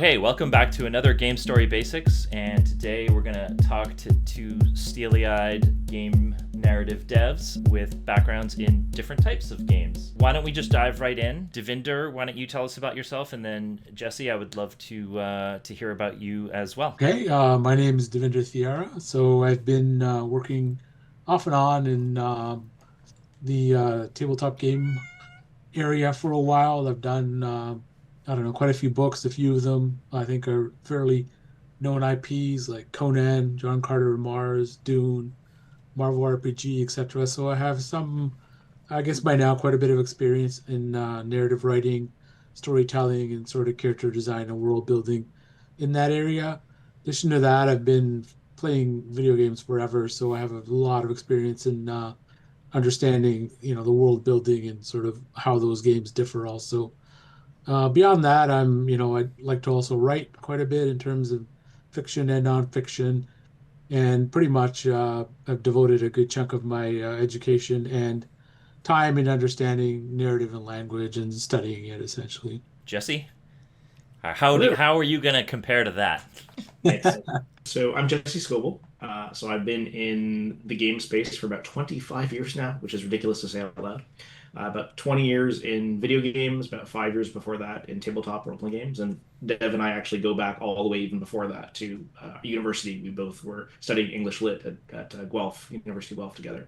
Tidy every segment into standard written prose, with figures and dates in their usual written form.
Hey, welcome back to another Game Story Basics, and today we're going to talk to two steely-eyed game narrative devs with backgrounds in different types of games. Why don't we just dive right in? Devinder, why don't you tell us about yourself, and then Jesse, I would love to hear about you as well. Okay, my name is Devinder Thiara. So I've been working off and on in the tabletop game area for a while. I've done, I don't know, quite a few books. A few of them I think are fairly known IPs like Conan, John Carter of Mars, Dune, Marvel RPG, etc. So I have some, I guess by now, quite a bit of experience in narrative writing, storytelling, and sort of character design and world building in that area. In addition to that, I've been playing video games forever, so I have a lot of experience in understanding, the world building and sort of how those games differ also. Beyond that, I like to also write quite a bit in terms of fiction and nonfiction, and pretty much I've devoted a good chunk of my education and time in understanding narrative and language and studying it essentially. Jesse, how Hello. how are you going to compare to that? Excellent. So I'm Jesse Scoble. So I've been in the game space for about 25 years now, which is ridiculous to say out loud. About 20 years in video games, about 5 years before that in tabletop role-playing games. And Dev and I actually go back all the way even before that to university. We both were studying English Lit at Guelph, University of Guelph together.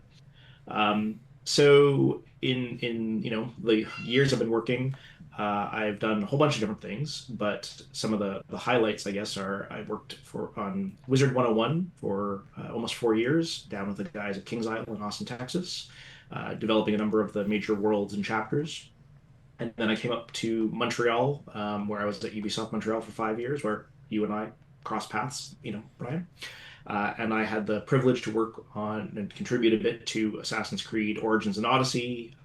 So in the years I've been working, I've done a whole bunch of different things, but some of the highlights, I guess, are I worked for on Wizard 101 for almost 4 years, down with the guys at Kings Isle in Austin, Texas, developing a number of the major worlds and chapters. And then I came up to Montreal, where I was at Ubisoft Montreal for 5 years, where you and I crossed paths, Brian. And I had the privilege to work on and contribute a bit to Assassin's Creed Origins and Odyssey,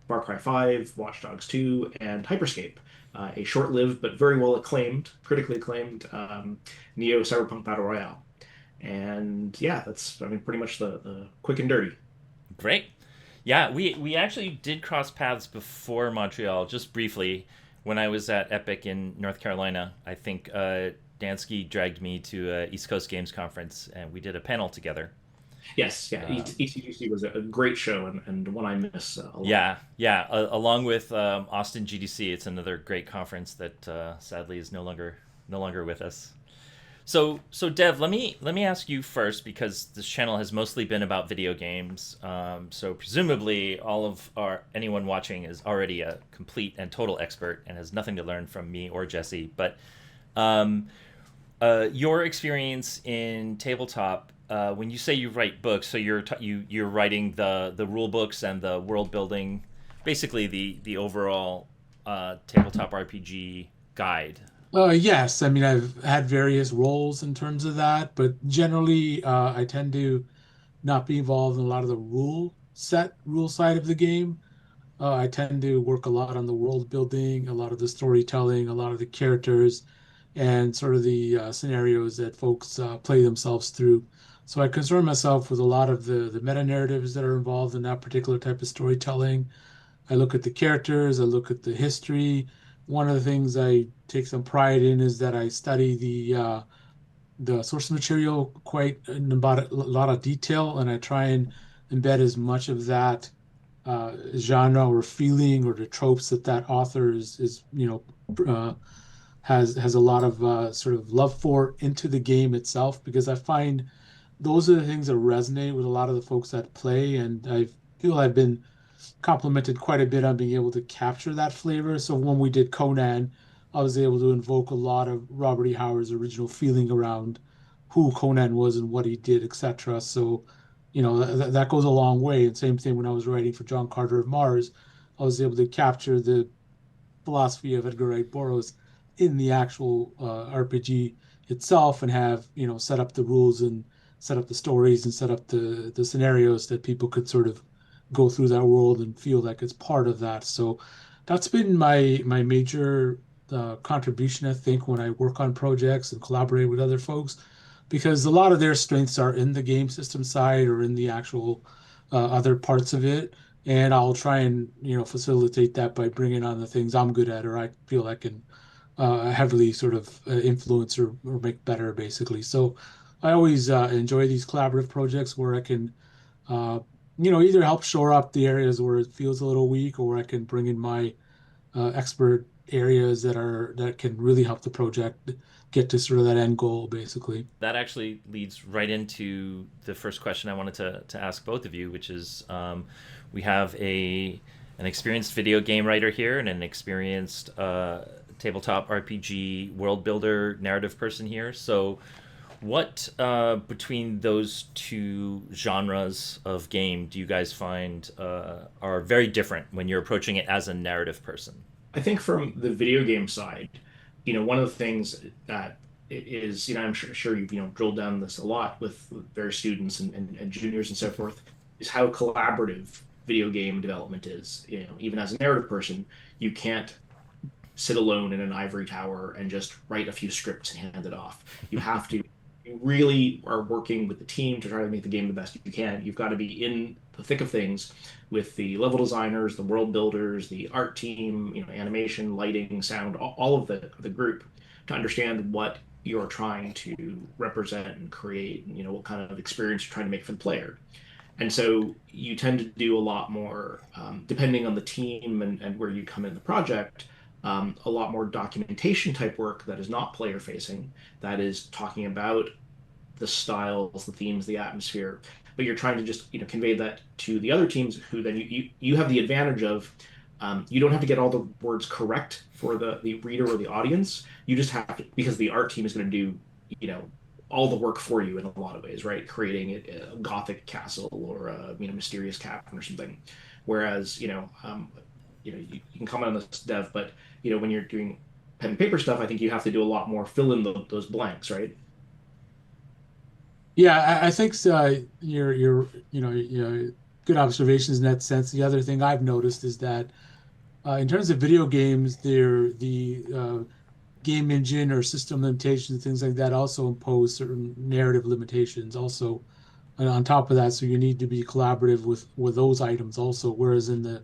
Far Cry 5, Watch Dogs 2, and Hyperscape, a short-lived but very well acclaimed, critically acclaimed Neo Cyberpunk Battle Royale. And yeah, that's pretty much the quick and dirty. Great. Yeah, we actually did cross paths before Montreal, just briefly, when I was at Epic in North Carolina. I think Dansky dragged me to a East Coast Games Conference, and we did a panel together. Yes, yeah, Uh, ECGC was a great show and one I miss a lot. yeah. Along with Austin GDC, it's another great conference that sadly is no longer with us. So Dev, let me ask you first, because this channel has mostly been about video games. So presumably all of our anyone watching is already a complete and total expert and has nothing to learn from me or Jesse. But um, your experience in tabletop, when you say you write books, so you're writing the rule books and the world building, basically the overall tabletop RPG guide. Yes, I mean, I've had various roles in terms of that, but generally, I tend to not be involved in a lot of the rule side of the game. I tend to work a lot on the world building, a lot of the storytelling, a lot of the characters, and sort of the scenarios that folks play themselves through. So I concern myself with a lot of the meta narratives that are involved in that particular type of storytelling. I look at the characters, I look at the history. One of the things I take some pride in is that I study the source material quite in about a lot of detail, and I try and embed as much of that genre or feeling or the tropes that author is has a lot of sort of love for into the game itself, because I find those are the things that resonate with a lot of the folks that play, and I feel I've been complimented quite a bit on being able to capture that flavor. So when we did Conan, I was able to invoke a lot of Robert E. Howard's original feeling around who Conan was and what he did, etc. So, that goes a long way. And same thing when I was writing for John Carter of Mars, I was able to capture the philosophy of Edgar Wright Burroughs in the actual RPG itself, and have set up the rules and set up the stories and set up the scenarios that people could sort of go through that world and feel like it's part of that. So that's been my major contribution, I think, when I work on projects and collaborate with other folks, because a lot of their strengths are in the game system side or in the actual other parts of it. And I'll try and facilitate that by bringing on the things I'm good at or I feel I can heavily sort of influence or make better, basically. So I always enjoy these collaborative projects where I can, uh, either help shore up the areas where it feels a little weak, or I can bring in my expert areas that can really help the project get to sort of that end goal, basically. That actually leads right into the first question I wanted to ask both of you, which is we have an experienced video game writer here and an experienced tabletop RPG world builder narrative person here. So, what between those two genres of game do you guys find are very different when you're approaching it as a narrative person? I think from the video game side, one of the things that is, I'm sure you've, drilled down this a lot with various students and juniors and so forth, is how collaborative video game development is. Even as a narrative person, you can't sit alone in an ivory tower and just write a few scripts and hand it off. You have to you really are working with the team to try to make the game the best you can. You've got to be in the thick of things with the level designers, the world builders, the art team, animation, lighting, sound, all of the group to understand what you're trying to represent and create, and, what kind of experience you're trying to make for the player. And so you tend to do a lot more, depending on the team and where you come in the project, a lot more documentation type work that is not player facing, that is talking about the styles, the themes, the atmosphere. But you're trying to just convey that to the other teams, who then you have the advantage of, you don't have to get all the words correct for the reader or the audience. You just have to, because the art team is going to do all the work for you in a lot of ways, right? Creating a gothic castle or a mysterious cavern or something. Whereas you can comment on this, Dev, but when you're doing pen and paper stuff, I think you have to do a lot more fill in those blanks, right? Yeah, I think you're good observations in that sense. The other thing I've noticed is that in terms of video games, the game engine or system limitations, things like that, also impose certain narrative limitations. Also, and on top of that, so you need to be collaborative with those items also. Whereas in the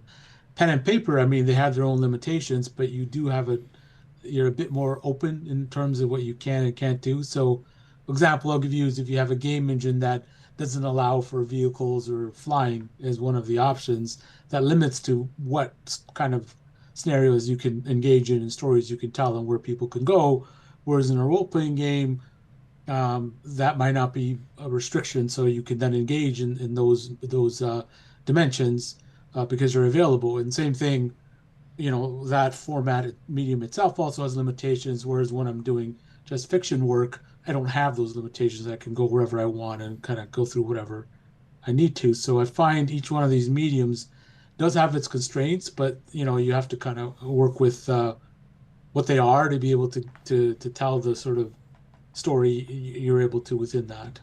pen and paper, I mean, they have their own limitations, but you're a bit more open in terms of what you can and can't do. So, example I'll give you is if you have a game engine that doesn't allow for vehicles or flying as one of the options, that limits to what kind of scenarios you can engage in and stories you can tell and where people can go. Whereas in a role-playing game, that might not be a restriction, so you can then engage in those dimensions because they're available. And same thing, that format medium itself also has limitations, whereas when I'm doing just fiction work, I don't have those limitations. I can go wherever I want and kind of go through whatever I need to. So I find each one of these mediums does have its constraints, but you have to kind of work with what they are to be able to tell the sort of story you're able to within that.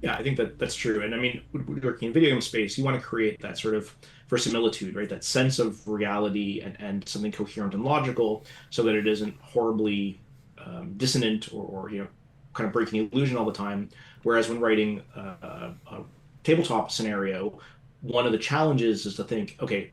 Yeah, I think that's true. And I mean, working in video game space, you want to create that sort of verisimilitude, right? That sense of reality and something coherent and logical, so that it isn't horribly dissonant or kind of breaking the illusion all the time. Whereas when writing a tabletop scenario, one of the challenges is to think, okay,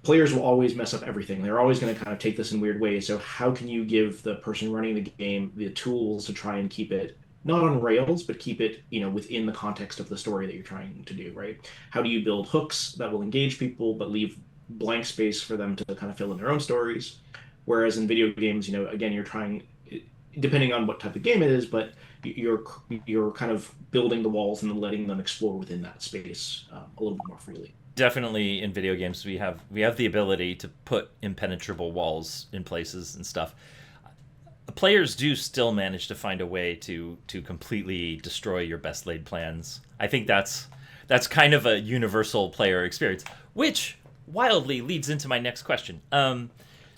players will always mess up everything. They're always going to kind of take this in weird ways. So how can you give the person running the game the tools to try and keep it not on rails, but keep it, within the context of the story that you're trying to do, right? How do you build hooks that will engage people but leave blank space for them to kind of fill in their own stories? Whereas in video games, again, you're trying, depending on what type of game it is, but you're kind of building the walls and then letting them explore within that space a little bit more freely. Definitely in video games we have the ability to put impenetrable walls in places and stuff. Players do still manage to find a way to completely destroy your best laid plans. I think that's kind of a universal player experience, which wildly leads into my next question.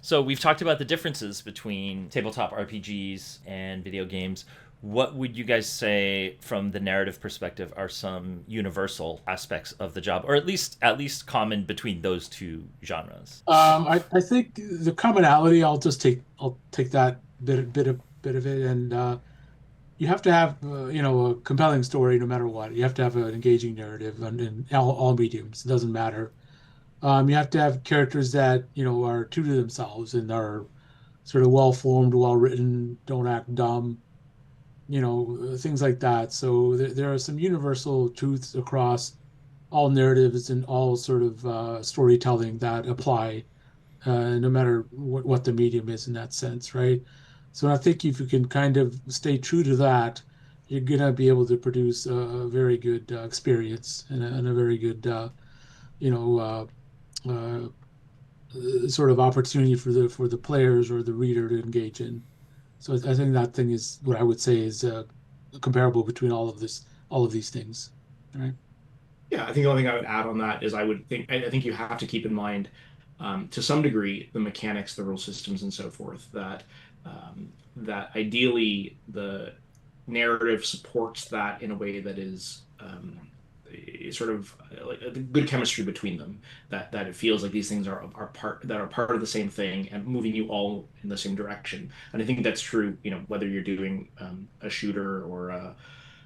So we've talked about the differences between tabletop RPGs and video games. What would you guys say from the narrative perspective are some universal aspects of the job, or at least common between those two genres? I think the commonality. I'll take that bit of it, and you have to have a compelling story no matter what. You have to have an engaging narrative in all mediums. It doesn't matter. You have to have characters that are true to themselves and are sort of well formed, well written, don't act dumb, things like that. So there are some universal truths across all narratives and all sort of storytelling that apply, no matter what the medium is in that sense, right? So I think if you can kind of stay true to that, you're gonna be able to produce a very good experience and a very good, you know, sort of opportunity for the players or the reader to engage in. So I think that thing is what I would say is comparable between all of these things, right? Yeah, I think the only thing I would add on that is I think you have to keep in mind, to some degree, the mechanics, the rule systems, and so forth. That ideally the narrative supports that in a way that is sort of like a good chemistry between them. That it feels like these things are part of the same thing and moving you all in the same direction. And I think that's true, whether you're doing a shooter or a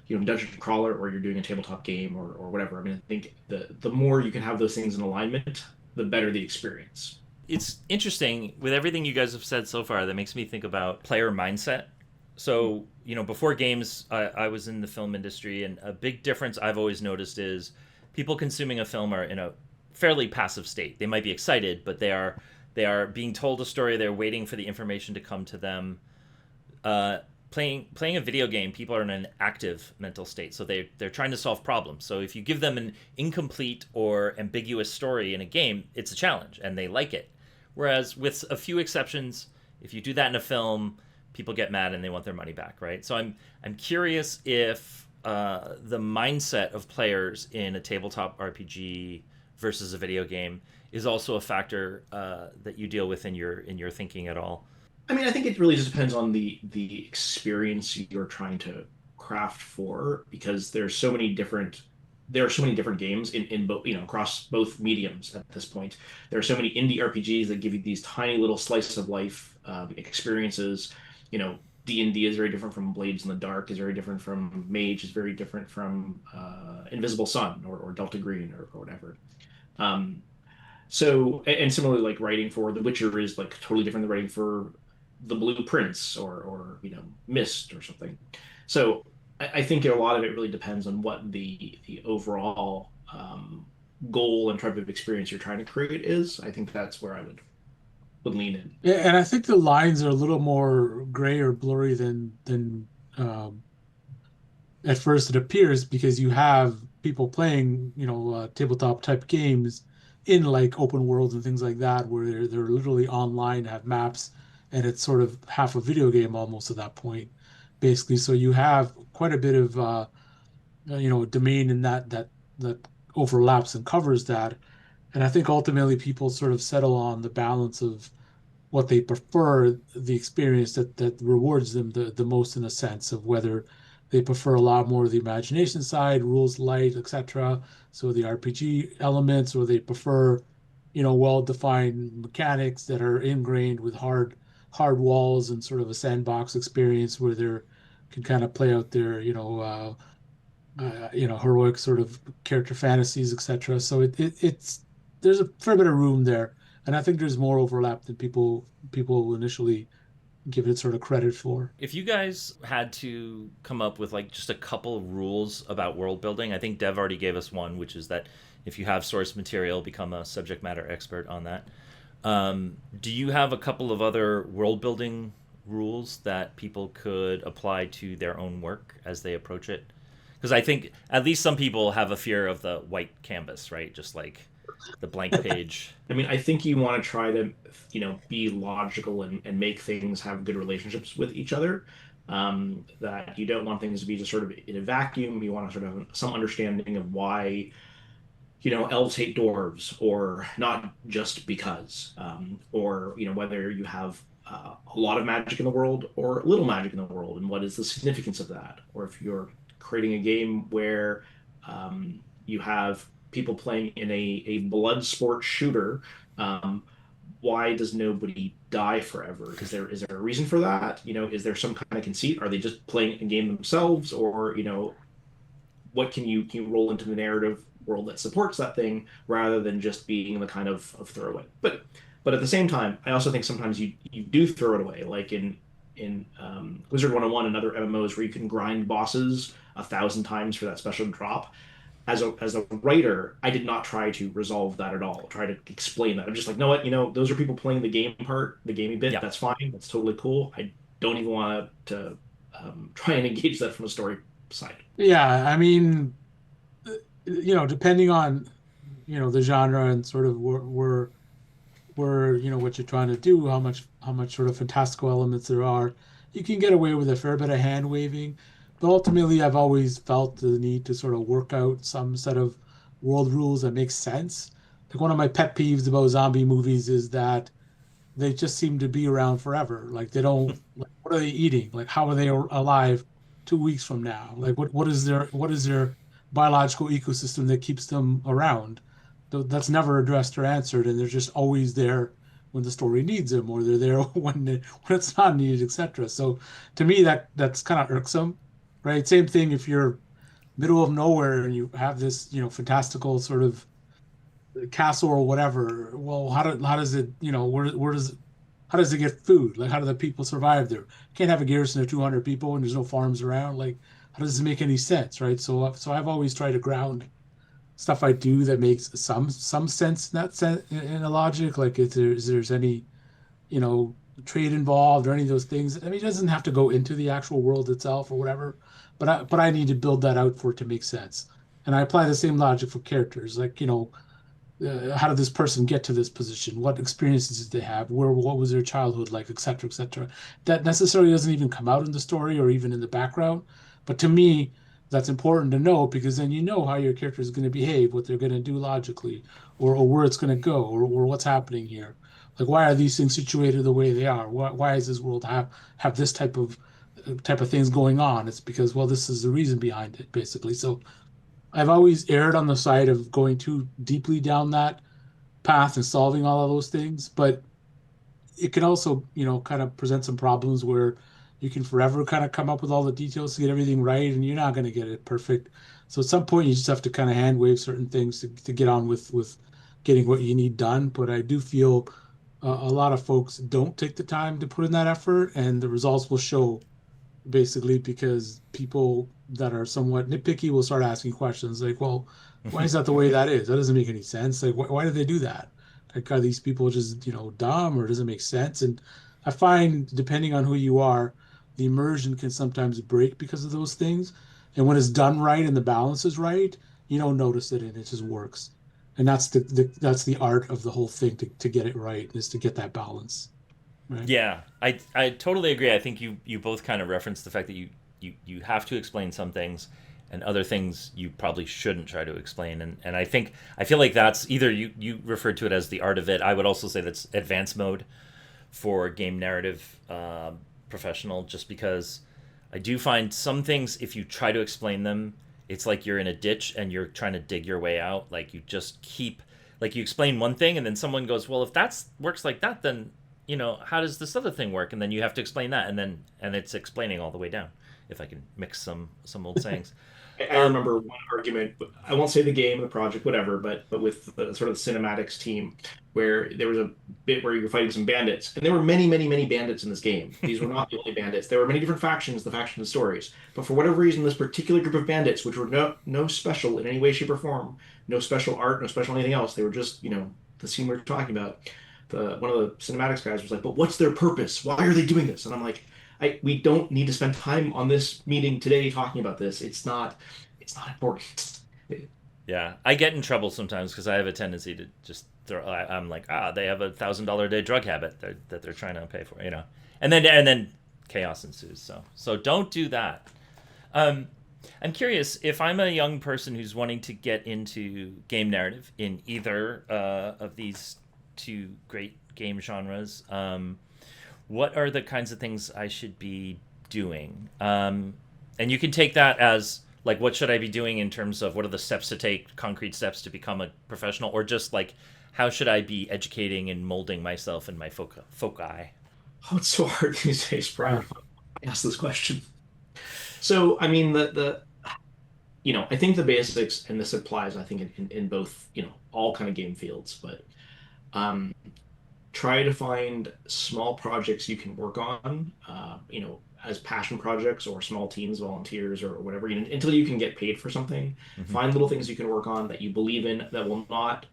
dungeon crawler, or you're doing a tabletop game, or whatever. I mean, I think the more you can have those things in alignment, the better the experience. It's interesting with everything you guys have said so far. That makes me think about player mindset. So, before games, I was in the film industry, and a big difference I've always noticed is people consuming a film are in a fairly passive state. They might be excited, but they are being told a story. They're waiting for the information to come to them. Playing a video game, people are in an active mental state, so they're trying to solve problems. So if you give them an incomplete or ambiguous story in a game, it's a challenge, and they like it. Whereas with a few exceptions, if you do that in a film, people get mad and they want their money back, right? So I'm curious if the mindset of players in a tabletop RPG versus a video game is also a factor that you deal with in your thinking at all. I mean, I think it really just depends on the experience you're trying to craft for, because there are so many different games in both, across both mediums at this point. There are so many indie RPGs that give you these tiny little slices of life experiences. D&D is very different from Blades in the Dark, is very different from Mage, is very different from Invisible Sun, or Delta Green, or whatever. Um, and similarly, like writing for The Witcher is like totally different than writing for The Blueprints, or Mist or something. So I think a lot of it really depends on what the overall goal and type of experience you're trying to create is. I think that's where I would lean in. Yeah, and I think the lines are a little more gray or blurry than um, at first it appears, because you have people playing, tabletop type games in like open worlds and things like that, where they're literally online, have maps, and it's sort of half a video game almost at that point, basically. So you have quite a bit of domain in that overlaps and covers that. And I think ultimately people sort of settle on the balance of what they prefer, the experience that rewards them the most, in a sense of whether they prefer a lot more of the imagination side, rules light, etc. So the RPG elements, or they prefer, well-defined mechanics that are ingrained with hard walls and sort of a sandbox experience where they can kind of play out their, heroic sort of character fantasies, etc. So it's there's a fair bit of room there, and I think there's more overlap than people initially give it sort of credit for. If you guys had to come up with like just a couple rules about world building, I think Dev already gave us one, which is that if you have source material, become a subject matter expert on that. Do you have a couple of other world building rules that people could apply to their own work as they approach it? Because I think at least some people have a fear of the white canvas, right? Just like the blank page. I mean, I think you want to try to, be logical and make things have good relationships with each other. That you don't want things to be just sort of in a vacuum. You want to sort of have some understanding of why, elves hate dwarves, or not just because, or, whether you have a lot of magic in the world or little magic in the world, and what is the significance of that. Or if you're creating a game where you have people playing in a blood sport shooter, um, why does nobody die forever? Is there a reason for that? Is there some kind of conceit? Are they just playing a game themselves, or what can you roll into the narrative world that supports that thing, rather than just being the kind of throwaway? But But at the same time, I also think sometimes you do throw it away, like in Wizard 101 and other MMOs where you can grind bosses 1,000 times for that special drop. As a writer, I did not try to resolve that at all. Try to explain that. I'm just like, no, what, those are people playing the game part, the gaming bit. Yeah. That's fine. That's totally cool. I don't even want to try and engage that from a story side. Yeah, I mean, depending on, the genre and sort of where what you're trying to do, how much sort of fantastical elements there are, you can get away with a fair bit of hand waving. But ultimately, I've always felt the need to sort of work out some set of world rules that make sense. Like one of my pet peeves about zombie movies is that they just seem to be around forever. Like they don't, like, what are they eating? Like how are they alive 2 weeks from now? Like what is their biological ecosystem that keeps them around? That's never addressed or answered, and they're just always there when the story needs them, or they're there when it's not needed, etc. So to me, that's kind of irksome, right? Same thing if you're middle of nowhere and you have this, fantastical sort of castle or whatever. Well, how does it, where does how does it get food? Like, how do the people survive there? Can't have a garrison of 200 people and there's no farms around. Like, how does it make any sense, right? So I've always tried to ground stuff I do that makes some sense in that sense in a logic. Like, if there's any, you know, trade involved or any of those things. I mean, it doesn't have to go into the actual world itself or whatever, but I need to build that out for it to make sense. And I apply the same logic for characters. Like, how did this person get to this position? What experiences did they have? What was their childhood like, et cetera, et cetera. That necessarily doesn't even come out in the story or even in the background. But to me, that's important to know because then you know how your character is going to behave, what they're going to do logically, or where it's going to go, or what's happening here. Like, why are these things situated the way they are? Why does this world have this type of things going on? It's because, well, this is the reason behind it, basically. So I've always erred on the side of going too deeply down that path and solving all of those things, but it can also, kind of present some problems where you can forever kind of come up with all the details to get everything right, and you're not going to get it perfect. So at some point, you just have to kind of hand wave certain things to get on with getting what you need done. But I do feel a lot of folks don't take the time to put in that effort, and the results will show basically because people that are somewhat nitpicky will start asking questions like, well, why is that the way that is? That doesn't make any sense. Like, why did they do that? Like, are these people just, dumb or does it make sense? And I find, depending on who you are, the immersion can sometimes break because of those things. And when it's done right and the balance is right, you don't notice it and it just works. And that's the art of the whole thing to get it right is to get that balance, right? Yeah, I totally agree. I think you both kind of referenced the fact that you have to explain some things and other things you probably shouldn't try to explain. And I feel like that's either you referred to it as the art of it. I would also say that's advanced mode for game narrative professional, just because I do find some things if you try to explain them, it's like you're in a ditch and you're trying to dig your way out. Like you just keep like you explain one thing and then someone goes, well, if that's works like that, then how does this other thing work? And then you have to explain that, and it's explaining all the way down. If I can mix some old sayings. I remember one argument. I won't say the game, the project, whatever, but with the sort of the cinematics team, where there was a bit where you were fighting some bandits, and there were many, many, many bandits in this game. These were not the only bandits. There were many different factions, the faction of stories. But for whatever reason, this particular group of bandits, which were no special in any way, shape, or form, no special art, no special anything else, they were just the scene we were talking about. The one of the cinematics guys was like, "But what's their purpose? Why are they doing this?" And I'm like, we don't need to spend time on this meeting today talking about this. It's not important. Yeah, I get in trouble sometimes because I have a tendency to just throw. I'm like, they have $1,000 a day drug habit that they're trying to pay for, and then chaos ensues. So don't do that. I'm curious if I'm a young person who's wanting to get into game narrative in either of these two great game genres. What are the kinds of things I should be doing? And you can take that as like, what should I be doing in terms of what are the steps to take, concrete steps to become a professional, or just like, how should I be educating and molding myself and my foci? Oh, it's so hard these days, Yeah. Brian. I ask this question. So, I mean, I think the basics, and this applies, I think, in both, all kind of game fields, but um, try to find small projects you can work on, as passion projects or small teams, volunteers, or whatever, until you can get paid for something. Hmm. Find little things you can work on that you believe in that will not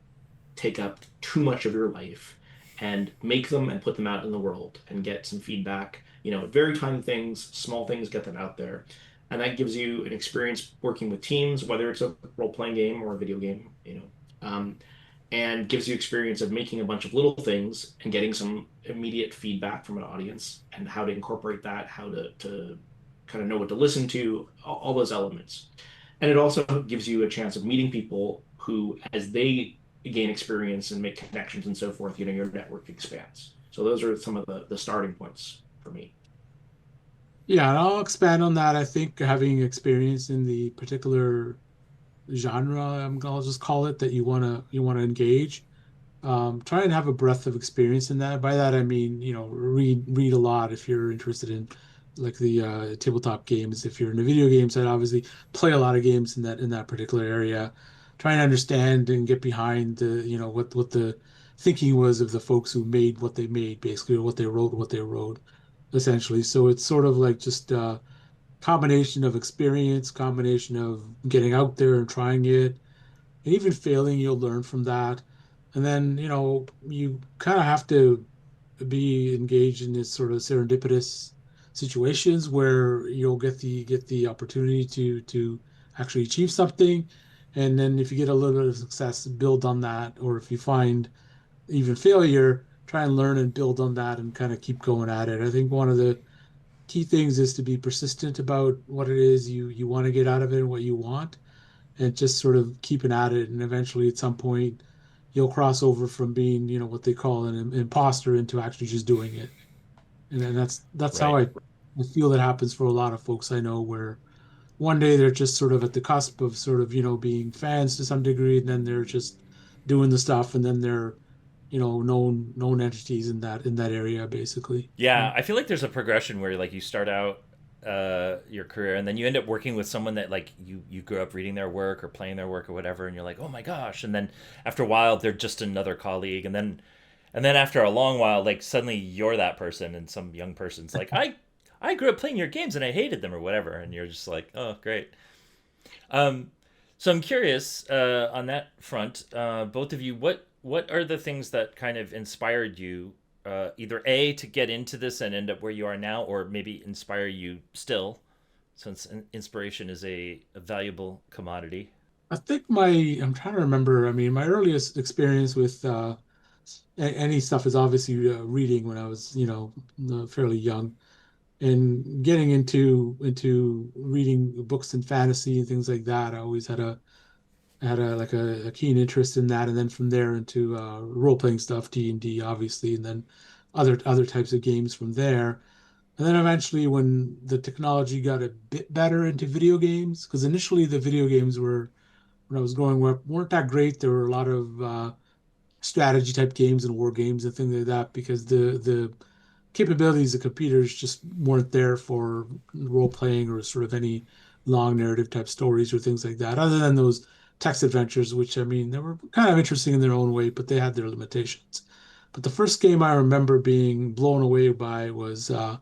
take up too much of your life, and make them and put them out in the world and get some feedback. Very tiny things, small things, get them out there. And that gives you an experience working with teams, whether it's a role-playing game or a video game, and gives you experience of making a bunch of little things and getting some immediate feedback from an audience and how to incorporate that, how to kind of know what to listen to, all those elements. And it also gives you a chance of meeting people who, as they gain experience and make connections and so forth, your network expands. So those are some of the starting points for me. Yeah, and I'll expand on that. I think having experience in the particular genre, I'll just call it, that you wanna engage. Try and have a breadth of experience in that. By that I mean, read a lot if you're interested in like the tabletop games. If you're in the video game side, obviously play a lot of games in that particular area. Try and understand and get behind what the thinking was of the folks who made what they made, basically, or what they wrote, essentially. So it's sort of like just a combination of experience, combination of getting out there and trying it, and even failing, you'll learn from that. And then, you kind of have to be engaged in this sort of serendipitous situations where you'll get the opportunity to actually achieve something. And then if you get a little bit of success, build on that. Or if you find even failure, try and learn and build on that and kind of keep going at it. I think one of the key things is to be persistent about what it is you want to get out of it and what you want, and just sort of keeping at it. And eventually, at some point, you'll cross over from being, what they call an imposter into actually just doing it. And then that's how Right. I feel that happens for a lot of folks I know, where one day they're just sort of at the cusp of sort of, being fans to some degree, and then they're just doing the stuff, and then they're, known entities in that area, basically. Yeah, I feel like there's a progression where like you start out your career and then you end up working with someone that like you grew up reading their work or playing their work or whatever, and you're like, oh my gosh, and then after a while they're just another colleague, and then after a long while, like suddenly you're that person, and some young person's like, I grew up playing your games and I hated them or whatever, and you're just like, oh great. Um, so I'm curious on that front, both of you, what are the things that kind of inspired you, either A, to get into this and end up where you are now, or maybe inspire you still, since inspiration is a valuable commodity. I think I'm trying to remember. I mean, my earliest experience with any stuff is obviously reading when I was, fairly young, and getting into reading books and fantasy and things like that. I always had like a keen interest in that, and then from there into role-playing stuff, D&D, obviously, and then other types of games from there. And then eventually, when the technology got a bit better into video games, because initially the video games were, when I was growing up, weren't that great. There were a lot of strategy type games and war games and things like that, because the capabilities of computers just weren't there for role playing or sort of any long narrative type stories or things like that, other than those text adventures, which, I mean, they were kind of interesting in their own way, but they had their limitations. But the first game I remember being blown away by was, I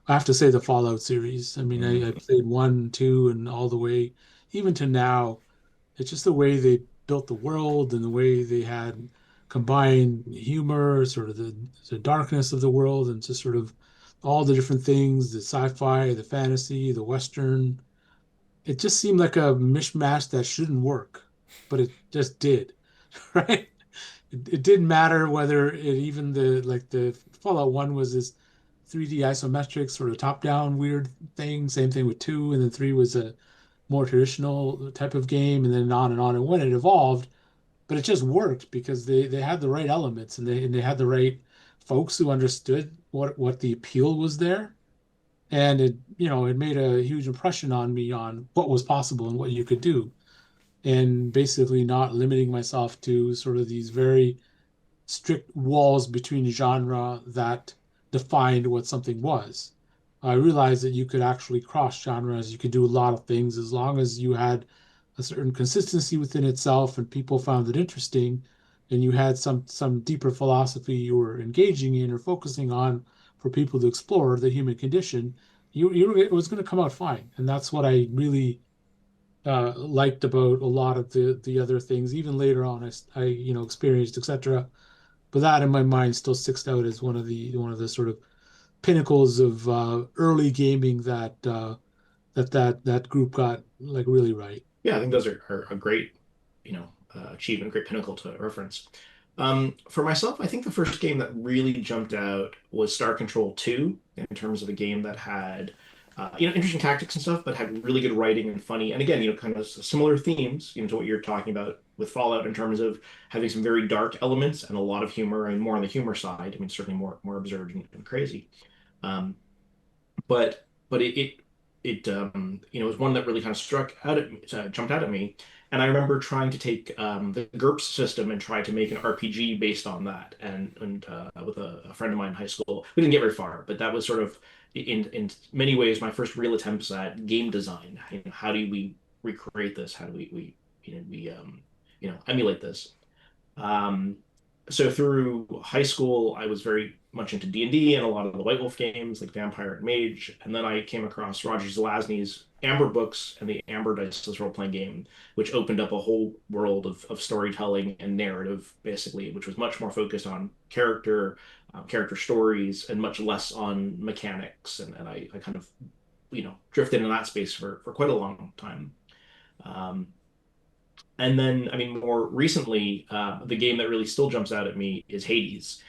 have to say, the Fallout series. I mean, I Mm. played one, two, and all the way, even to now. It's just the way they built the world and the way they had combined humor, sort of the darkness of the world, and just sort of all the different things, the sci-fi, the fantasy, the Western. It just seemed like a mishmash that shouldn't work, but it just did, right? It didn't matter whether it even the Fallout 1 was this 3D isometric sort of top-down weird thing. Same thing with 2, and then 3 was a more traditional type of game, and then on and on. And when it evolved, but it just worked because they had the right elements, and they had the right folks who understood what the appeal was there. And it made a huge impression on me on what was possible and what you could do. And basically not limiting myself to sort of these very strict walls between genre that defined what something was. I realized that you could actually cross genres. You could do a lot of things as long as you had a certain consistency within itself and people found it interesting. and you had some deeper philosophy you were engaging in or focusing on for people to explore the human condition, it was going to come out fine. And that's what I really liked about a lot of the other things. Even later on, I experienced, etc. But that in my mind still sticks out as one of the sort of pinnacles of early gaming that group got like really right. Yeah, I think those are a great, achievement, great pinnacle to reference. For myself, I think the first game that really jumped out was Star Control 2 in terms of a game that had, interesting tactics and stuff, but had really good writing and funny. And again, kind of similar themes, to what you're talking about with Fallout in terms of having some very dark elements and a lot of humor and more on the humor side. I mean, certainly more absurd and crazy. Um, but it was one that really kind of struck out at me, jumped out at me. And I remember trying to take the GURPS system and try to make an RPG based on that. And with a friend of mine in high school, we didn't get very far, but that was sort of in many ways my first real attempts at game design. How do we recreate this? How do we emulate this? Um, so through high school, I was very much into D&D and a lot of the White Wolf games like Vampire and Mage. And then I came across Roger Zelazny's Amber books and the Amber Dice role-playing game, which opened up a whole world of storytelling and narrative, basically, which was much more focused on character stories, and much less on mechanics. And I kind of, drifted in that space for quite a long time. Um, and then, I mean, more recently, the game that really still jumps out at me is Hades,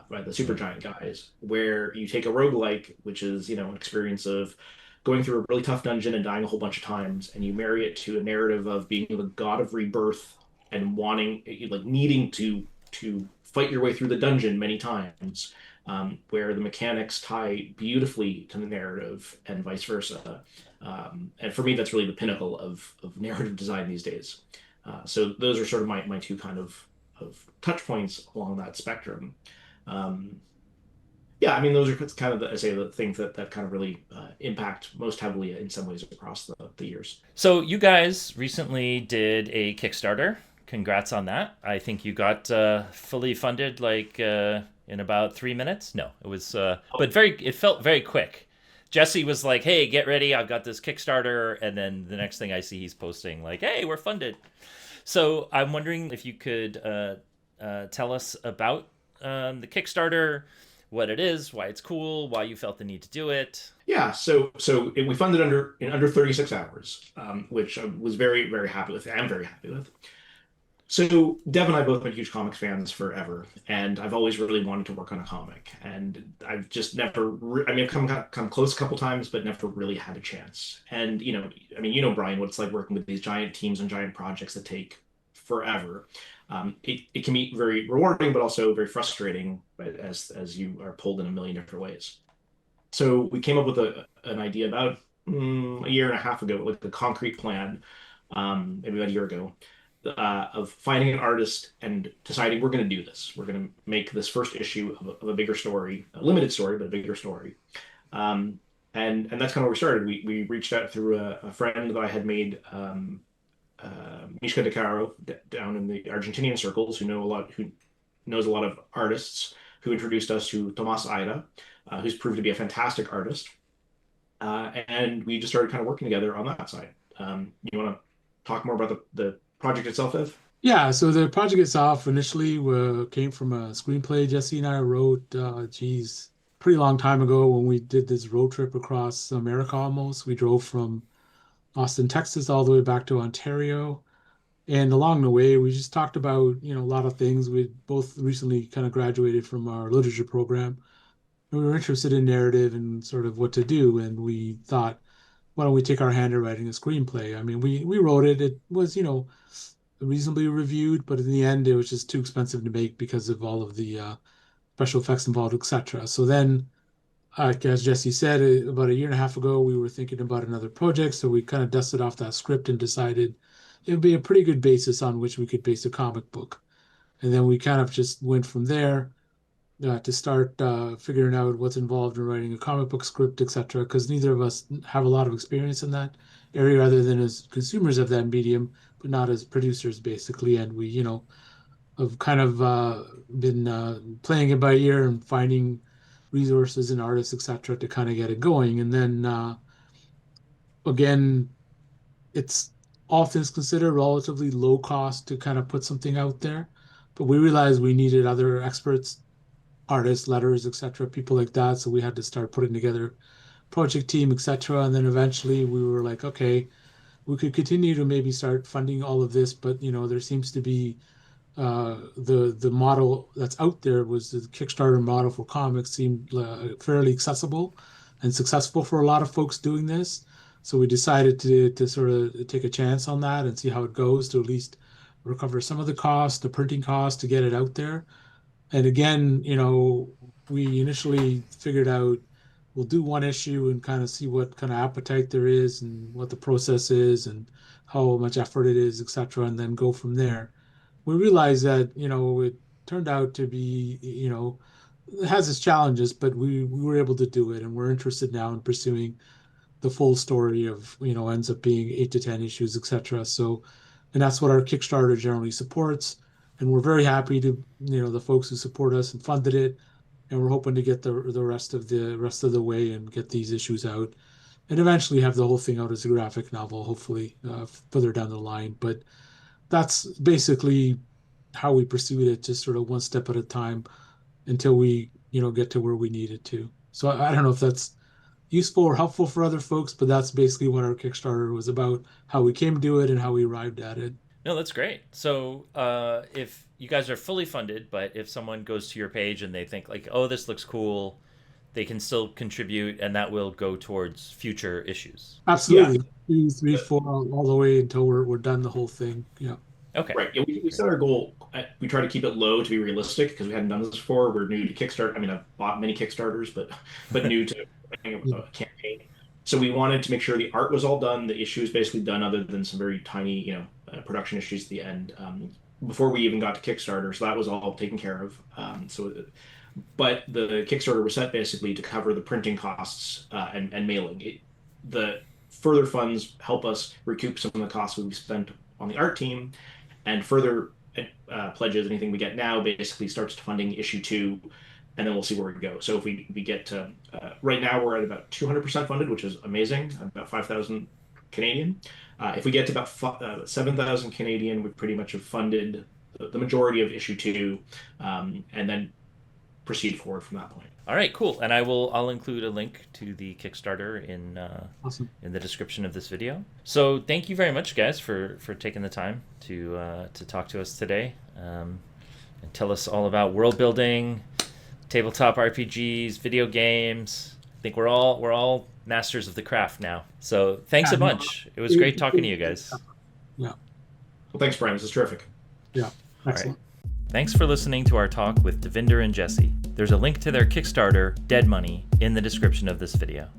by the Supergiant guys, where you take a roguelike, which is, an experience of going through a really tough dungeon and dying a whole bunch of times, and you marry it to a narrative of being the god of rebirth and wanting, like, needing to fight your way through the dungeon many times, where the mechanics tie beautifully to the narrative and vice versa. And for me, that's really the pinnacle of narrative design these days. So those are sort of my two kind of touch points along that spectrum. Um, yeah, I mean, those are kind of, I say, the things that kind of really impact most heavily in some ways across the years. So you guys recently did a Kickstarter. Congrats on that. I think you got fully funded like in about 3 minutes. No, it was, but it felt very quick. Jesse was like, "Hey, get ready! I've got this Kickstarter," and then the next thing I see, he's posting like, "Hey, we're funded." So I'm wondering if you could tell us about the Kickstarter, what it is, why it's cool, why you felt the need to do it. Yeah, we funded in under 36 hours, which I was very, very happy with. I'm very happy with. So Dev and I both been huge comics fans forever, and I've always really wanted to work on a comic, and I've just never. I mean, I've come close a couple times, but never really had a chance. And I mean, Brian, what it's like working with these giant teams and giant projects that take forever. It can be very rewarding, but also very frustrating, right, as you are pulled in a million different ways. So we came up with an idea about a year and a half ago, like the concrete plan, maybe about a year ago, of finding an artist and deciding we're going to do this. We're going to make this first issue of a bigger story, a limited story, but a bigger story. And that's kind of where we started. We reached out through a friend that I had made, Mishka De Caro, down in the Argentinian circles, who knows a lot of artists, who introduced us to Tomas Aida, who's proved to be a fantastic artist. And we just started kind of working together on that side. You want to talk more about the project itself, Ev? Yeah, so the project itself initially came from a screenplay Jesse and I wrote, pretty long time ago when we did this road trip across America almost. We drove from Austin, Texas, all the way back to Ontario. And along the way, we just talked about, a lot of things. We both recently kind of graduated from our literature program. And we were interested in narrative and sort of what to do. And we thought, why don't we take our hand at writing a screenplay? I mean, we wrote it. It was, reasonably reviewed, but in the end, it was just too expensive to make because of all of the special effects involved, etc. So then, as Jesse said, about a year and a half ago, we were thinking about another project. So we kind of dusted off that script and decided it would be a pretty good basis on which we could base a comic book. And then we kind of just went from there to start figuring out what's involved in writing a comic book script, etc. Because neither of us have a lot of experience in that area, other than as consumers of that medium, but not as producers, basically. And we, I've kind of been playing it by ear and finding resources and artists, etc., to kind of get it going. And then again, it's all things considered relatively low cost to kind of put something out there. But we realized we needed other experts, artists, letters, etc., people like that. So we had to start putting together project team, etc. And then eventually we were like, okay, we could continue to maybe start funding all of this, but there seems to be the model that's out there was the Kickstarter model for comics seemed fairly accessible and successful for a lot of folks doing this. So we decided to sort of take a chance on that and see how it goes to at least recover some of the cost, the printing cost to get it out there. And again, we initially figured out we'll do one issue and kind of see what kind of appetite there is and what the process is and how much effort it is, etc., and then go from there. We realized that, it turned out to be, it has its challenges, but we were able to do it, and we're interested now in pursuing the full story of, ends up being 8 to 10 issues, etc. So, and that's what our Kickstarter generally supports. And we're very happy to, the folks who support us and funded it. And we're hoping to get the rest of the way and get these issues out and eventually have the whole thing out as a graphic novel, hopefully further down the line. But that's basically how we pursued it, just sort of one step at a time until we, get to where we needed to. So I don't know if that's useful or helpful for other folks, but that's basically what our Kickstarter was about, how we came to it and how we arrived at it. No, that's great. So if you guys are fully funded, but if someone goes to your page and they think like, oh, this looks cool, they can still contribute, and that will go towards future issues. Absolutely. 2, 3, 4, all the way until we're done the whole thing. Yeah. Okay. Right. Yeah, we set our goal. We try to keep it low to be realistic because we hadn't done this before. We're new to Kickstarter. I mean, I've bought many Kickstarters, but new to a campaign. So we wanted to make sure the art was all done. The issue is basically done, other than some very tiny, production issues at the end before we even got to Kickstarter. So that was all taken care of. But the Kickstarter was set basically to cover the printing costs and mailing. The further funds help us recoup some of the costs we've spent on the art team, and further pledges, anything we get now, basically starts funding issue 2, and then we'll see where we go. So if we get to, right now we're at about 200% funded, which is amazing, about 5,000 Canadian. If we get to about 7,000 Canadian, we pretty much have funded the majority of issue 2, and then proceed forward from that point. All right, cool. And I'll include a link to the Kickstarter in Awesome. in the description of this video. So thank you very much, guys, for taking the time to talk to us today and tell us all about world building, tabletop RPGs, video games. I think we're all masters of the craft now. So thanks a bunch. It was great talking to you guys. Yeah. Well, thanks, Brian. This is terrific. Yeah. Excellent. Thanks for listening to our talk with Devinder and Jesse. There's a link to their Kickstarter, Dead Money, in the description of this video.